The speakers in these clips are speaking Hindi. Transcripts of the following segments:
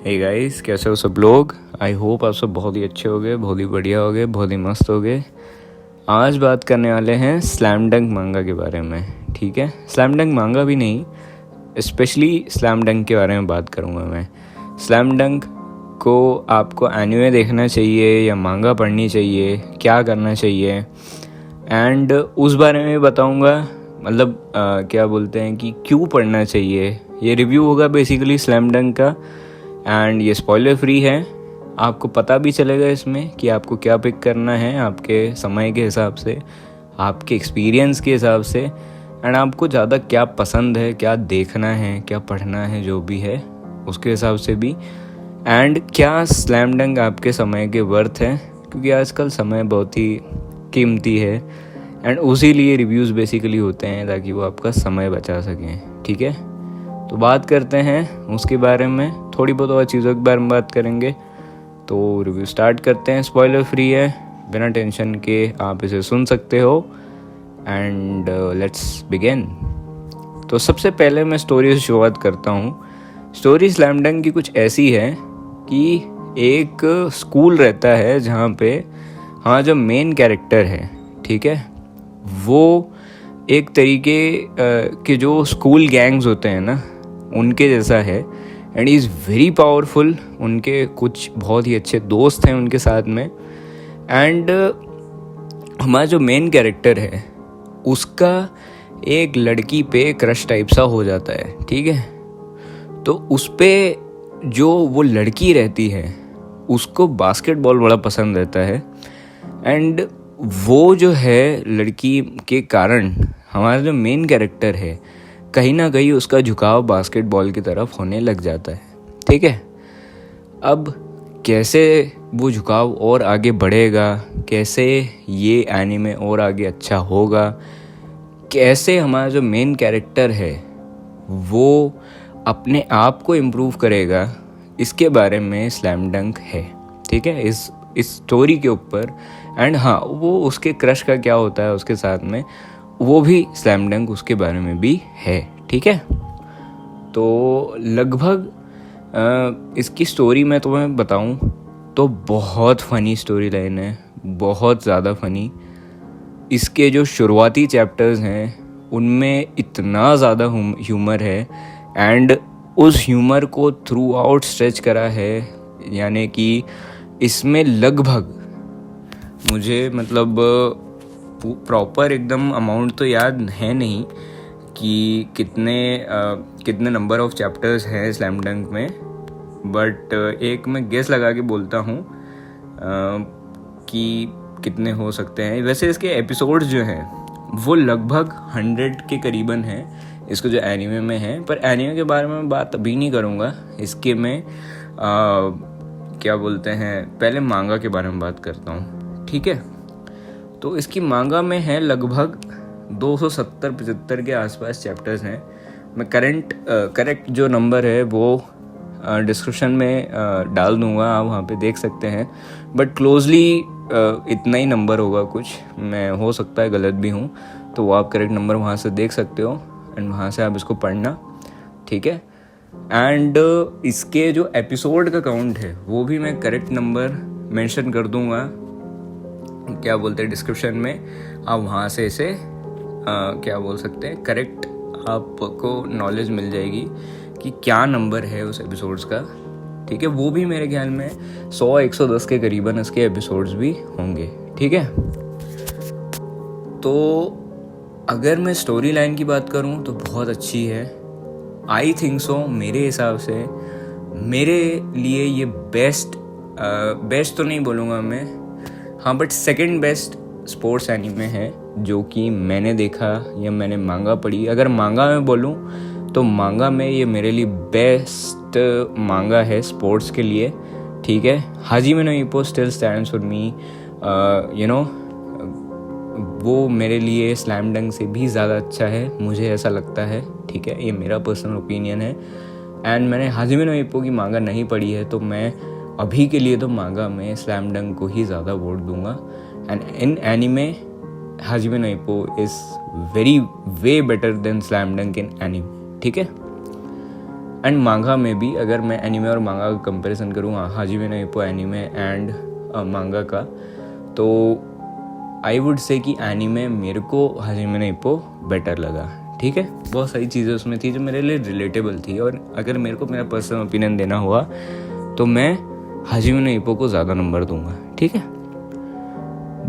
हे गाइस, कैसे हो सब लोग। आई होप आप सब बहुत ही अच्छे हो गए, बहुत ही बढ़िया हो गए, बहुत ही मस्त हो गए। आज बात करने वाले हैं स्लैम डंक मांगा के बारे में। ठीक है, स्लैम डंक मांगा भी नहीं, स्पेशली स्लैम डंक के बारे में बात करूँगा मैं। स्लैम डंक को आपको एनिमे देखना चाहिए या मांगा पढ़नी चाहिए, क्या करना चाहिए, एंड उस बारे में बताऊँगा। मतलब क्या बोलते हैं कि क्यों पढ़ना चाहिए। ये रिव्यू होगा बेसिकली स्लैम डंक का, एंड ये स्पॉइलर फ्री है। आपको पता भी चलेगा इसमें कि आपको क्या पिक करना है, आपके समय के हिसाब से, आपके एक्सपीरियंस के हिसाब से, एंड आपको ज़्यादा क्या पसंद है, क्या देखना है, क्या पढ़ना है, जो भी है उसके हिसाब से भी, एंड क्या स्लैम डंक आपके समय के वर्थ है, क्योंकि आजकल समय बहुत ही कीमती है एंड उसी लिए रिव्यूज़ बेसिकली होते हैं ताकि वो आपका समय बचा सकें। ठीक है, तो बात करते हैं उसके बारे में, थोड़ी बहुत और चीज़ों के बारे में बात करेंगे। तो रिव्यू स्टार्ट करते हैं। स्पॉइलर फ्री है, बिना टेंशन के आप इसे सुन सकते हो, एंड लेट्स बिगिन। तो सबसे पहले मैं स्टोरी से शुरुआत करता हूँ। स्टोरी स्लैम डंक की कुछ ऐसी है कि एक स्कूल रहता है जहाँ पे जो मेन कैरेक्टर है, ठीक है, वो एक तरीके के जो स्कूल गैंग्स होते हैं ना, उनके जैसा है, एंड इज़ वेरी पावरफुल। उनके कुछ बहुत ही अच्छे दोस्त हैं उनके साथ में, एंड हमारा जो मेन कैरेक्टर है उसका एक लड़की पे क्रश टाइप सा हो जाता है। ठीक है, तो उस पे जो वो लड़की रहती है उसको बास्केटबॉल बड़ा पसंद रहता है, एंड वो जो है लड़की के कारण हमारा जो मेन कैरेक्टर है कहीं ना कहीं उसका झुकाव बास्केटबॉल की तरफ होने लग जाता है। ठीक है, अब कैसे वो झुकाव और आगे बढ़ेगा, कैसे ये एनीमे और आगे अच्छा होगा, कैसे हमारा जो मेन कैरेक्टर है वो अपने आप को इम्प्रूव करेगा, इसके बारे में स्लैम डंक है। ठीक है, इस स्टोरी के ऊपर, एंड वो उसके क्रश का क्या होता है उसके साथ में, वो भी स्लैम डंक उसके बारे में भी है। ठीक है, तो लगभग इसकी स्टोरी मैं तुम्हें बताऊं तो बहुत फ़नी स्टोरी लाइन है, बहुत ज़्यादा फ़नी। इसके जो शुरुआती चैप्टर्स हैं उनमें इतना ज़्यादा ह्यूमर है, एंड उस ह्यूमर को थ्रू आउट स्ट्रेच करा है। यानी कि इसमें लगभग मुझे मतलब प्रॉपर एकदम अमाउंट तो याद है नहीं कि कितने नंबर ऑफ चैप्टर्स हैं स्लैम डंक में, बट एक मैं गेस लगा के बोलता हूँ कि कितने हो सकते हैं। वैसे इसके एपिसोड्स जो हैं वो लगभग 100 के करीबन हैं इसको जो एनीमे में है, पर एनीमे के बारे में बात अभी नहीं करूँगा। इसके में क्या बोलते हैं, पहले मांगा के बारे में बात करता हूँ। ठीक है, तो इसकी मांगा में है लगभग 270-75 के आसपास चैप्टर्स हैं। मैं करेक्ट जो नंबर है वो डिस्क्रिप्शन में डाल दूंगा, आप वहाँ पे देख सकते हैं, बट क्लोजली इतना ही नंबर होगा कुछ। मैं हो सकता है गलत भी हूँ, तो वो आप करेक्ट नंबर वहाँ से देख सकते हो, एंड वहाँ से आप इसको पढ़ना। ठीक है, एंड इसके जो एपिसोड का काउंट है वो भी मैं करेक्ट नंबर मेंशन कर दूंगा, क्या बोलते हैं, डिस्क्रिप्शन में। आप वहाँ से इसे क्या बोल सकते हैं, करेक्ट आपको नॉलेज मिल जाएगी कि क्या नंबर है उस एपिसोड्स का। ठीक है, वो भी मेरे ख्याल में 100-110 के करीबन इसके एपिसोड्स भी होंगे। ठीक है, तो अगर मैं स्टोरी लाइन की बात करूँ तो बहुत अच्छी है। आई थिंक सो, मेरे हिसाब से मेरे लिए ये बेस्ट तो नहीं बोलूँगा मैं, but second best sports anime है जो कि मैंने देखा या मैंने मांगा पढ़ी। अगर मांगा में बोलूँ तो मांगा में ये मेरे लिए बेस्ट मांगा है स्पोर्ट्स के लिए। ठीक है, Hajime no Ippo still stands for me, वो मेरे लिए स्लैम डंक से भी ज़्यादा अच्छा है, मुझे ऐसा लगता है। ठीक है, ये मेरा पर्सनल ओपिनियन है, एंड मैंने हाजिमे नो इप्पो की मांगा नहीं पढ़ी है, तो मैं अभी के लिए तो मांगा में स्लैम डंक को ही ज़्यादा वोट दूंगा। And in anime Hajime no Ippo is way better then Slam Dunk in anime. ठीक है, एंड मांगा में भी अगर मैं एनिमे और मांगा का कंपैरिजन करूँ, हाजिमे नो इप्पो एनिमे एंड मांगा का, तो आई वुड से कि एनिमे मेरे को हाजिमे नो इप्पो बेटर लगा। ठीक है, बहुत सारी चीज़ें उसमें थी जो मेरे लिए रिलेटेबल थी, और अगर मेरे को मेरा पर्सनल ओपिनियन देना हुआ तो मैं हाजिमे नो इप्पो को ज़्यादा नंबर दूंगा। ठीक है,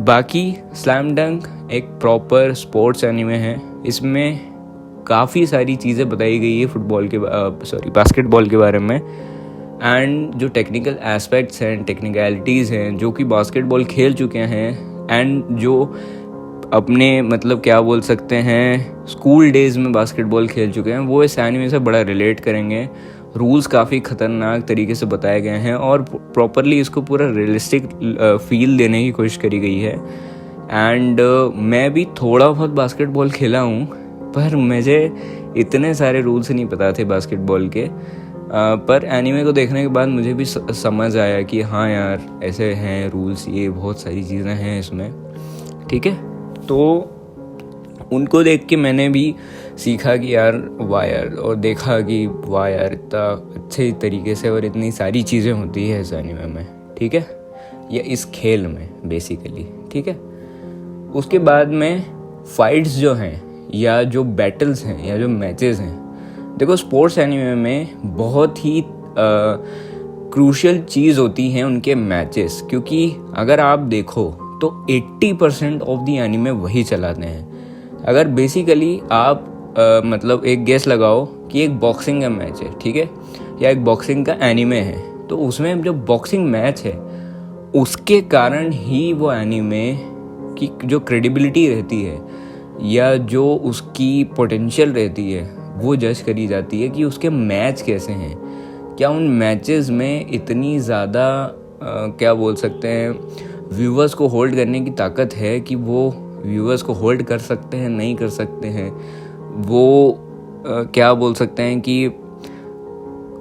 बाकी स्लैम डंक एक प्रॉपर स्पोर्ट्स एनिमे है। इसमें काफ़ी सारी चीज़ें बताई गई है बास्केटबॉल के बारे में, एंड जो टेक्निकल एस्पेक्ट्स हैं, टेक्निकलिटीज़ हैं जो कि बास्केटबॉल खेल चुके हैं एंड जो अपने मतलब क्या बोल सकते हैं स्कूल डेज़ में बास्केटबॉल खेल चुके हैं, वो इस एनिमे से बड़ा रिलेट करेंगे। रूल्स काफ़ी ख़तरनाक तरीके से बताए गए हैं और प्रॉपरली इसको पूरा रियलिस्टिक फील देने की कोशिश करी गई है। एंड मैं भी थोड़ा बहुत बास्केटबॉल खेला हूँ, पर मुझे इतने सारे रूल्स नहीं पता थे बास्केटबॉल के, पर एनीमे को देखने के बाद मुझे भी समझ आया कि हाँ यार ऐसे हैं रूल्स, ये बहुत सारी चीज़ें हैं इसमें। ठीक है, तो उनको देख के मैंने भी सीखा कि यार वाह यार, और देखा कि वाह यार इतना अच्छे तरीके से और इतनी सारी चीज़ें होती है इस एनीमे में। ठीक है, या इस खेल में बेसिकली। ठीक है, उसके बाद में फाइट्स जो हैं या जो बैटल्स हैं या जो मैचेस हैं, देखो स्पोर्ट्स एनीमे में बहुत ही क्रूशियल चीज़ होती हैं उनके मैचेस, क्योंकि अगर आप देखो तो 80% ऑफ दी एनीमे वही चलाते हैं। अगर बेसिकली आप मतलब एक गेस लगाओ कि एक बॉक्सिंग का मैच है, ठीक है, या एक बॉक्सिंग का एनीमे है, तो उसमें जो बॉक्सिंग मैच है उसके कारण ही वो एनीमे की जो क्रेडिबिलिटी रहती है या जो उसकी पोटेंशियल रहती है वो जज करी जाती है कि उसके मैच कैसे हैं, क्या उन मैचेस में इतनी ज़्यादा क्या बोल सकते हैं व्यूवर्स को होल्ड करने की ताकत है कि वो व्यूवर्स को होल्ड कर सकते हैं, नहीं कर सकते हैं, वो क्या बोल सकते हैं कि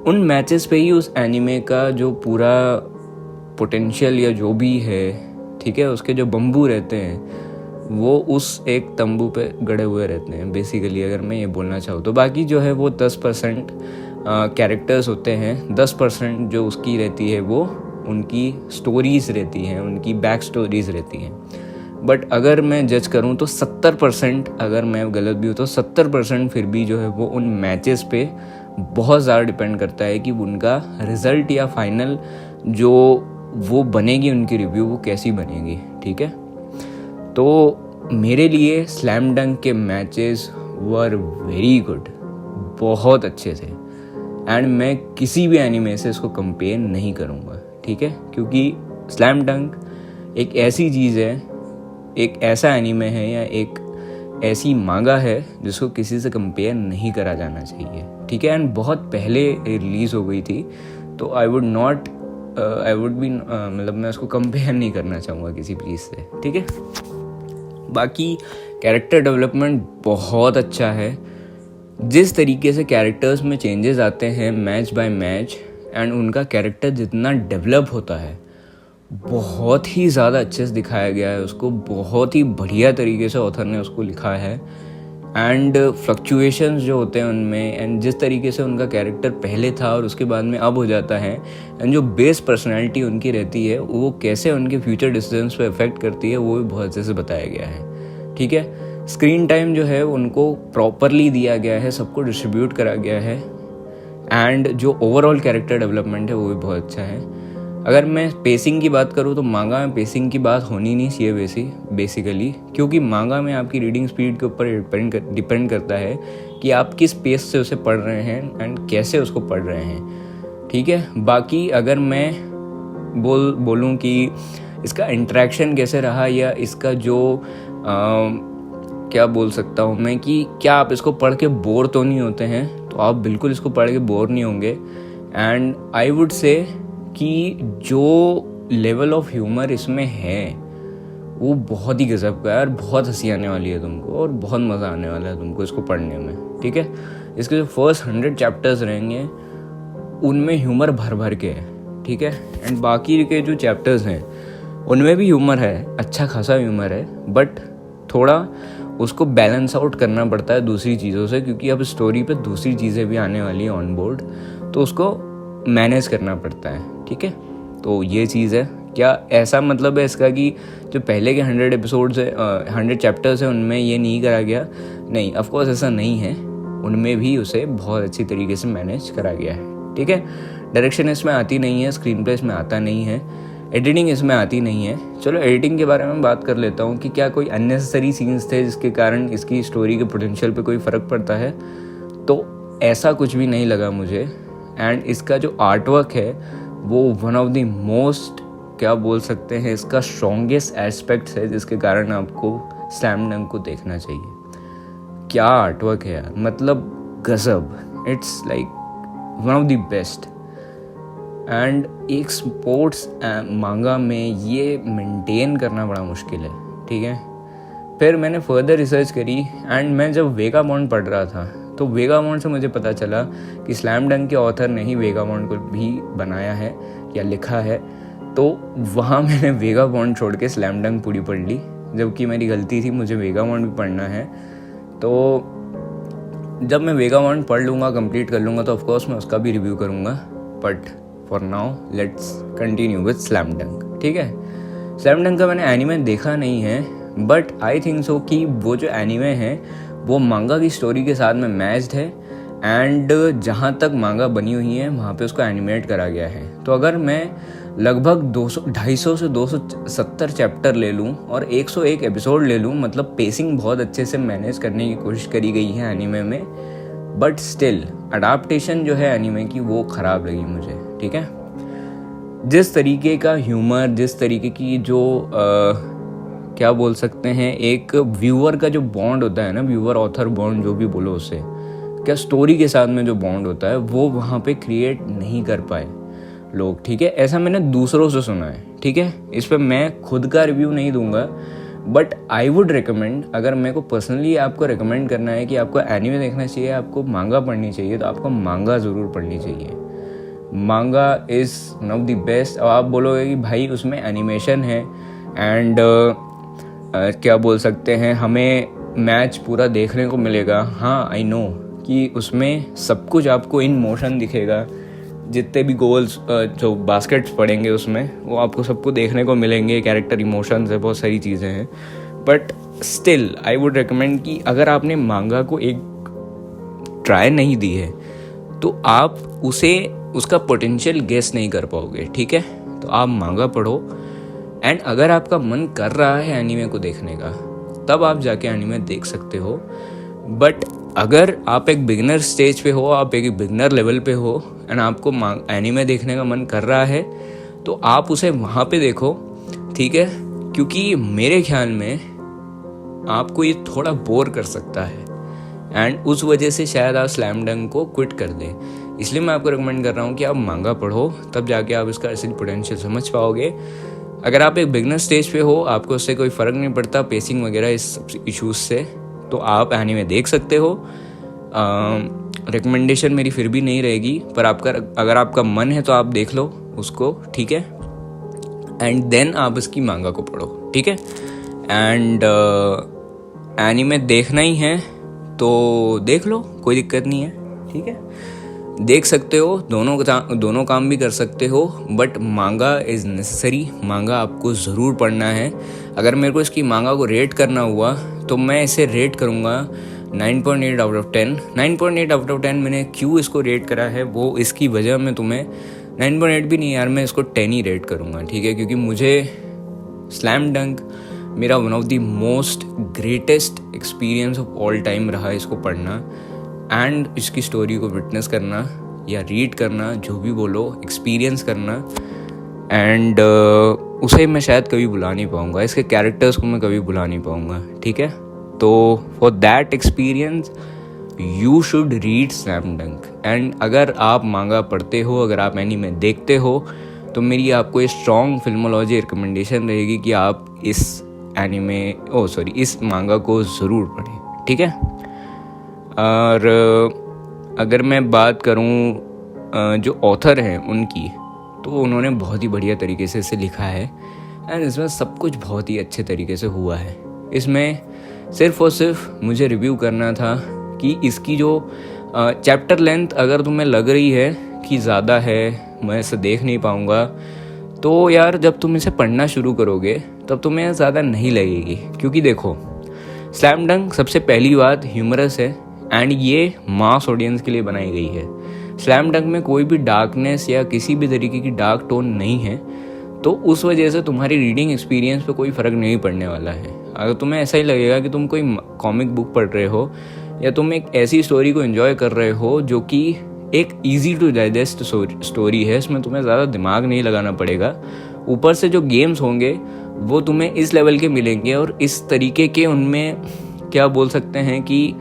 उन मैचेस पे ही उस एनीमे का जो पूरा पोटेंशियल या जो भी है, ठीक है, उसके जो बम्बू रहते हैं वो उस एक तंबू पे गड़े हुए रहते हैं बेसिकली, अगर मैं ये बोलना चाहूँ तो। बाकी जो है वो 10% कैरेक्टर्स होते हैं, 10% जो उसकी रहती है वो उनकी स्टोरीज़ रहती हैं, उनकी बैक स्टोरीज़ रहती हैं। बट अगर मैं जज करूं तो 70%, अगर मैं गलत भी हूँ तो 70% फिर भी जो है वो उन मैचेस पे बहुत ज़्यादा डिपेंड करता है कि उनका रिज़ल्ट या फाइनल जो वो बनेगी उनकी रिव्यू वो कैसी बनेगी। ठीक है, तो मेरे लिए स्लैम डंक के मैचेस वर वेरी गुड, बहुत अच्छे थे, एंड मैं किसी भी एनीमे से इसको कंपेयर नहीं करूँगा। ठीक है, क्योंकि स्लैम डंक एक ऐसी चीज़ है, एक ऐसा एनीमे है या एक ऐसी मांगा है जिसको किसी से कंपेयर नहीं करा जाना चाहिए। ठीक है, एंड बहुत पहले रिलीज़ हो गई थी, तो आई वुड बी मतलब मैं उसको कंपेयर नहीं करना चाहूँगा किसी चीज़ से। ठीक है, बाकी कैरेक्टर डेवलपमेंट बहुत अच्छा है। जिस तरीके से कैरेक्टर्स में चेंजेस आते हैं मैच बाय मैच, एंड उनका कैरेक्टर जितना डेवलप होता है बहुत ही ज़्यादा अच्छे से दिखाया गया है उसको, बहुत ही बढ़िया तरीके से ऑथर ने उसको लिखा है। एंड फ्लक्चुएशंस जो होते हैं उनमें, एंड जिस तरीके से उनका कैरेक्टर पहले था और उसके बाद में अब हो जाता है, एंड जो बेस पर्सनैलिटी उनकी रहती है वो कैसे उनके फ्यूचर डिसीजंस पे अफेक्ट करती है, वो भी बहुत अच्छे से बताया गया है। ठीक है, स्क्रीन टाइम जो है उनको प्रॉपरली दिया गया है, सबको डिस्ट्रीब्यूट करा गया है, एंड जो ओवरऑल कैरेक्टर डेवलपमेंट है वो भी बहुत अच्छा है। अगर मैं पेसिंग की बात करूँ तो मांगा में पेसिंग की बात होनी नहीं चाहिए बेसिकली, क्योंकि मांगा में आपकी रीडिंग स्पीड के ऊपर डिपेंड करता है कि आप किस पेस से उसे पढ़ रहे हैं एंड कैसे उसको पढ़ रहे हैं। ठीक है, बाकी अगर मैं बोलूँ कि इसका इंटरेक्शन कैसे रहा या इसका जो क्या बोल सकता हूँ मैं कि क्या आप इसको पढ़ के बोर तो नहीं होते हैं, तो आप बिल्कुल इसको पढ़ के बोर नहीं होंगे। एंड आई वुड से कि जो लेवल ऑफ ह्यूमर इसमें है वो बहुत ही गजब का है, और बहुत हंसी आने वाली है तुमको और बहुत मज़ा आने वाला है तुमको इसको पढ़ने में। ठीक है, इसके जो फर्स्ट 100 चैप्टर्स रहेंगे उनमें ह्यूमर भर भर के है। ठीक है, एंड बाकी के जो चैप्टर्स हैं उनमें भी ह्यूमर है, अच्छा खासा ह्यूमर है, बट थोड़ा उसको बैलेंस आउट करना पड़ता है दूसरी चीज़ों से, क्योंकि अब स्टोरी पे दूसरी चीज़ें भी आने वाली हैं ऑन बोर्ड, तो उसको मैनेज करना पड़ता है, ठीक है। तो ये चीज़ है। क्या ऐसा मतलब है इसका कि जो पहले के 100 एपिसोड्स है, 100 चैप्टर्स हैं, उनमें ये नहीं करा गया? नहीं, ऑफकोर्स ऐसा नहीं है, उनमें भी उसे बहुत अच्छी तरीके से मैनेज करा गया है, ठीक है। डायरेक्शन इसमें आती नहीं है, स्क्रीन प्ले इसमें आता नहीं है, एडिटिंग इसमें आती नहीं है। चलो एडिटिंग के बारे में बात कर लेता हूँ कि क्या कोई अननेसेसरी सीन्स थे जिसके कारण इसकी स्टोरी के पोटेंशियल पे कोई फ़र्क पड़ता है? तो ऐसा कुछ भी नहीं लगा मुझे। एंड इसका जो आर्टवर्क है वो वन ऑफ द मोस्ट, क्या बोल सकते हैं, इसका स्ट्रॉन्गेस्ट एस्पेक्ट्स है जिसके कारण आपको स्लैम डंक को देखना चाहिए। क्या आर्टवर्क है यार, मतलब गजब, it's like one of the best. And एक स्पोर्ट्स मांगा में ये मेंटेन करना बड़ा मुश्किल है, ठीक है। फिर मैंने फर्दर रिसर्च करी एंड मैं जब वेगाबॉन्ड पढ़ रहा था तो वेगाबॉन्ड से मुझे पता चला कि स्लैम डंक के ऑथर ने ही वेगाबॉन्ड को भी बनाया है या लिखा है। तो वहाँ मैंने वेगाबॉन्ड छोड़ के स्लैम डंक पूरी पढ़ ली, जबकि मेरी गलती थी, मुझे वेगाबॉन्ड भी पढ़ना है। तो जब मैं वेगाबॉन्ड पढ़ लूँगा, कंप्लीट कर लूँगा, तो ऑफकोर्स मैं उसका भी रिव्यू करूँगा। But for now let's continue with slam डंक, ठीक है। स्लैम डंक का मैंने एनीमे देखा नहीं है, बट आई थिंक सो कि वो जो एनीमे है वो मांगा की स्टोरी के साथ में मैच्ड है। एंड जहाँ तक मांगा बनी हुई है वहाँ पे उसको एनिमेट करा गया है। तो अगर मैं लगभग 250 से 270 चैप्टर ले लूँ और 101 एपिसोड ले लूँ, मतलब पेसिंग बहुत अच्छे से मैनेज करने की कोशिश करी गई है एनीमे में, बट स्टिल अडाप्टेशन जो है एनीमे की वो ख़राब लगी मुझे, ठीक है। जिस तरीके का ह्यूमर, जिस तरीके की जो क्या बोल सकते हैं, एक व्यूअर का जो बॉन्ड होता है ना, व्यूअर ऑथर बॉन्ड जो भी बोलो उसे, क्या स्टोरी के साथ में जो बॉन्ड होता है वो वहाँ पे क्रिएट नहीं कर पाए लोग, ठीक है। ऐसा मैंने दूसरों से सुना है, ठीक है। इस पर मैं खुद का रिव्यू नहीं दूंगा, बट आई वुड रिकमेंड, अगर मेरे को पर्सनली आपको रिकमेंड करना है कि आपको एनीमे देखना चाहिए, आपको मांगा पढ़नी चाहिए, तो आपको मांगा ज़रूर पढ़नी चाहिए। मांगा is one of the best. और आप बोलोगे कि भाई उसमें एनिमेशन है एंड क्या बोल सकते हैं, हमें मैच पूरा देखने को मिलेगा। हाँ, आई नो कि उसमें सब कुछ आपको इन मोशन दिखेगा, जितने भी गोल्स जो बास्केट्स पड़ेंगे उसमें वो आपको सबको देखने को मिलेंगे, कैरेक्टर इमोशंस है, बहुत सारी चीज़ें हैं। But still I would recommend कि अगर आपने मांगा को एक ट्राई नहीं दी है तो आप उसका पोटेंशियल गेस नहीं कर पाओगे, ठीक है। तो आप मांगा पढ़ो, एंड अगर आपका मन कर रहा है एनीमे को देखने का तब आप जाके एनीमे देख सकते हो। बट अगर आप एक बिगिनर स्टेज पे हो, आप एक बिगिनर लेवल पे हो एंड आपको एनीमे देखने का मन कर रहा है तो आप उसे वहाँ पे देखो, ठीक है। क्योंकि मेरे ख्याल में आपको ये थोड़ा बोर कर सकता है एंड उस वजह से शायद आप स्लैम डंक को क्विट कर दें। इसलिए मैं आपको रिकमेंड कर रहा हूँ कि आप मांगा पढ़ो, तब जाके आप इसका असली पोटेंशियल समझ पाओगे। अगर आप एक बिगनर स्टेज पे हो, आपको उससे कोई फ़र्क नहीं पड़ता पेसिंग वगैरह इस सब इश्यूज से, तो आप एनीमे देख सकते हो। रिकमेंडेशन मेरी फिर भी नहीं रहेगी, पर अगर आपका मन है तो आप देख लो उसको, ठीक है। एंड देन आप इसकी मांगा को पढ़ो, ठीक है। एंड एनीमे देखना ही है तो देख लो, कोई दिक्कत नहीं है, ठीक है। देख सकते हो, दोनों काम भी कर सकते हो, बट मांगा इज़ नेसेसरी। मांगा आपको ज़रूर पढ़ना है। अगर मेरे को इसकी मांगा को रेट करना हुआ तो मैं इसे रेट करूँगा 9.8 आउट ऑफ 10। 9.8 आउट ऑफ 10 मैंने क्यों इसको रेट करा है वो इसकी वजह मैं तुम्हें 9.8 भी नहीं यार, मैं इसको 10 ही रेट करूँगा, ठीक है। क्योंकि मुझे स्लैम डंक मेरा one of the most greatest experience of all time रहा इसको पढ़ना एंड इसकी स्टोरी को विटनेस करना या रीड करना, जो भी बोलो, एक्सपीरियंस करना। एंड उसे मैं शायद कभी भुला नहीं पाऊँगा, इसके कैरेक्टर्स को मैं कभी भुला नहीं पाऊँगा, ठीक है। तो for that experience you should read slam डंक। एंड अगर आप मांगा पढ़ते हो, अगर आप एनीमे देखते हो, तो मेरी आपको एक स्ट्रॉन्ग फिल्मोलॉजी रिकमेंडेशन रहेगी कि आप इस मांगा को ज़रूर पढ़ें, ठीक है। और अगर मैं बात करूं जो ऑथर हैं उनकी, तो उन्होंने बहुत ही बढ़िया तरीके से इसे लिखा है एंड इसमें सब कुछ बहुत ही अच्छे तरीके से हुआ है। इसमें सिर्फ़ और सिर्फ मुझे रिव्यू करना था कि इसकी जो चैप्टर लेंथ अगर तुम्हें लग रही है कि ज़्यादा है, मैं इसे देख नहीं पाऊँगा, तो यार जब तुम इसे पढ़ना शुरू करोगे तब तुम्हें ज़्यादा नहीं लगेगी। क्योंकि देखो, स्लैम डंक सबसे पहली बात ह्यूमरस है एंड ये मास ऑडियंस के लिए बनाई गई है। स्लैम डंक में कोई भी डार्कनेस या किसी भी तरीके की डार्क टोन नहीं है, तो उस वजह से तुम्हारी रीडिंग एक्सपीरियंस पे कोई फ़र्क नहीं पड़ने वाला है। अगर तुम्हें ऐसा ही लगेगा कि तुम कोई कॉमिक बुक पढ़ रहे हो या तुम एक ऐसी स्टोरी को एंजॉय कर रहे हो जो कि एक ईजी टू डाइजेस्ट स्टोरी है, इसमें तुम्हें ज़्यादा दिमाग नहीं लगाना पड़ेगा, ऊपर से जो गेम्स होंगे वो तुम्हें इस लेवल के मिलेंगे और इस तरीके के उनमें क्या बोल सकते हैं कि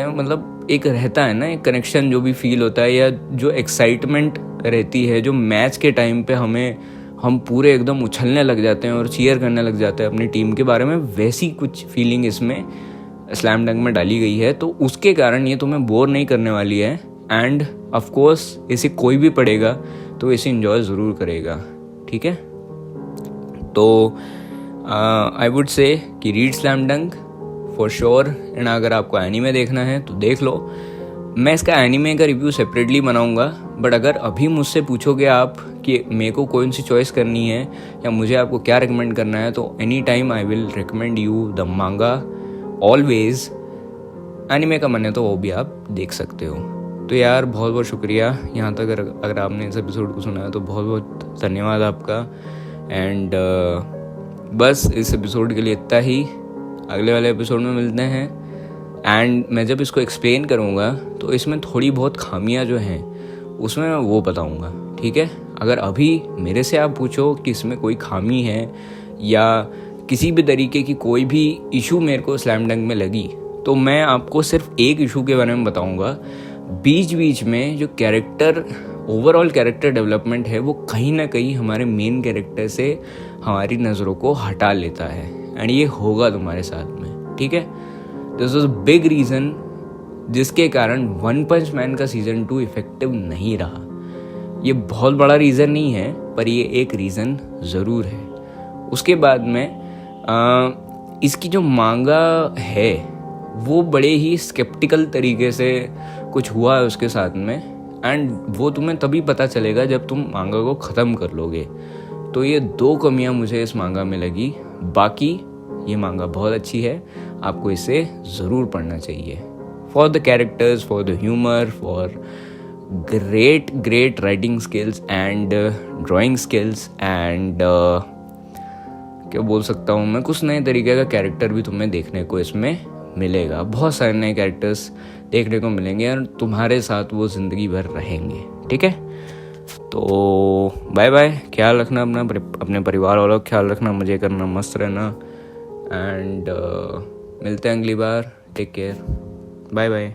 मतलब एक रहता है ना, एक कनेक्शन जो भी फील होता है या जो एक्साइटमेंट रहती है, जो मैच के टाइम पे हम पूरे एकदम उछलने लग जाते हैं और चीयर करने लग जाते हैं अपनी टीम के बारे में, वैसी कुछ फीलिंग इसमें स्लैम डंक में डाली गई है। तो उसके कारण ये तुम्हें बोर नहीं करने वाली है एंड ऑफ कोर्स इसे कोई भी पढ़ेगा तो इसे एंजॉय ज़रूर करेगा। ठीक है, तो आई वुड से कि रीड स्लैम डंक फॉर श्योर। एंड अगर आपको एनीमे देखना है तो देख लो। मैं इसका एनीमे का रिव्यू सेपरेटली बनाऊंगा, बट अगर अभी मुझसे पूछोगे आप कि मेरे को कौन सी चॉइस करनी है या मुझे आपको क्या रिकमेंड करना है, तो any time I will recommend you the मांगा ऑलवेज। एनीमे का मन है तो वो भी आप देख सकते हो। तो यार बहुत बहुत शुक्रिया यहाँ तक अगर आपने इस एपिसोड को सुना है तो बहुत बहुत धन्यवाद आपका। एंड बस इस एपिसोड के लिए इतना ही। अगले वाले एपिसोड में मिलते हैं एंड मैं जब इसको एक्सप्लेन करूँगा तो इसमें थोड़ी बहुत खामियां जो हैं उसमें मैं वो बताऊँगा। ठीक है, अगर अभी मेरे से आप पूछो कि इसमें कोई खामी है या किसी भी तरीके की कोई भी इशू मेरे को स्लैम डंक में लगी, तो मैं आपको सिर्फ एक इशू के बारे में बताऊँगा। बीच बीच में जो ओवरऑल कैरेक्टर डेवलपमेंट है वो कहीं ना कहीं हमारे मेन कैरेक्टर से हमारी नज़रों को हटा लेता है एंड ये होगा तुम्हारे साथ में। ठीक है, this was a big reason जिसके कारण वन पंच मैन का सीज़न 2 इफेक्टिव नहीं रहा। ये बहुत बड़ा रीज़न नहीं है पर ये एक रीज़न ज़रूर है। उसके बाद में इसकी जो मांगा है वो बड़े ही स्केप्टिकल तरीके से कुछ हुआ है उसके साथ में, एंड वो तुम्हें तभी पता चलेगा जब तुम मांगा को ख़त्म कर लोगे। तो ये 2 कमियां मुझे इस मांगा में लगी। बाकी ये मांगा बहुत अच्छी है, आपको इसे ज़रूर पढ़ना चाहिए। For the characters, for the humour, for great writing skills and drawing skills and क्या बोल सकता हूँ मैं, कुछ नए तरीके का कैरेक्टर भी तुम्हें देखने को इसमें मिलेगा। बहुत सारे नए कैरेक्टर्स देखने को मिलेंगे और तुम्हारे साथ वो ज़िंदगी भर रहेंगे। ठीक है, तो बाय बाय। ख्याल रखना अपने परिवार वालों का ख्याल रखना, मज़े करना, मस्त रहना एंड मिलते हैं अगली बार। Take care, bye bye.